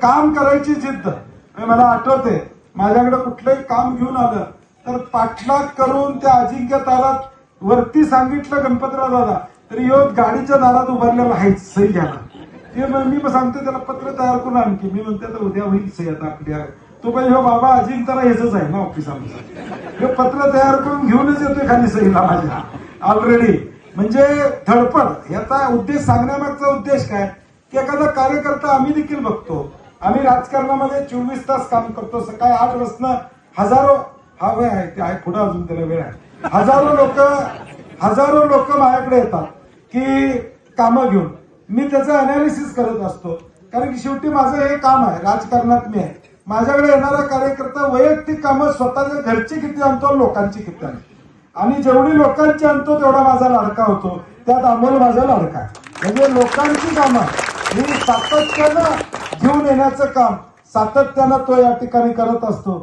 काम करायची जिद्द. मला आठवते माझ्याकडे कुठलंही काम घेऊन आलं तर पाठलाग करून त्या अजिंक्यताला वरती सांगितलं गणपतराव दादा तरी योग गाडीच्या दारात उभारलेला आहेच सही घ्यायला. मी सांगतो त्याला पत्र तयार करून आणखी मी म्हणते तर उद्या होईल सही आता आपल्या तो पाहिजे हो बाबा अजिंक्यताला यायचंच आहे ना ऑफिस आमचं. हे पत्र तयार करून घेऊनच येतोय खाली सहीला माझ्या ऑलरेडी. म्हणजे धडपड याचा उद्देश सांगण्यामागचा उद्देश काय की एखादा कार्यकर्ता आम्ही देखील बघतो. आम्ही राजकारणामध्ये 24 तास काम करतो. सकाळी 8 वाजता हजारो हा वेळ आहे ते आहे पुढे अजून त्याला वेळ आहे. हजारो लोक माझ्याकडे येतात की कामं घेऊन. मी त्याचं अनालिसिस करत असतो कारण की शेवटी माझं हे काम आहे राजकारणात मी आहे. माझ्याकडे येणारा कार्यकर्ता वैयक्तिक कामं स्वतःच्या घरची किती आणतो लोकांची किती आणतो आणि जेवढी लोकांची आणतो तेवढा माझा लाडका होतो. त्यात अमोल माझा लाडका आहे. म्हणजे लोकांची कामं ही सातत्यानं घेऊन येण्याचं काम सातत्यानं तो या ठिकाणी करत असतो.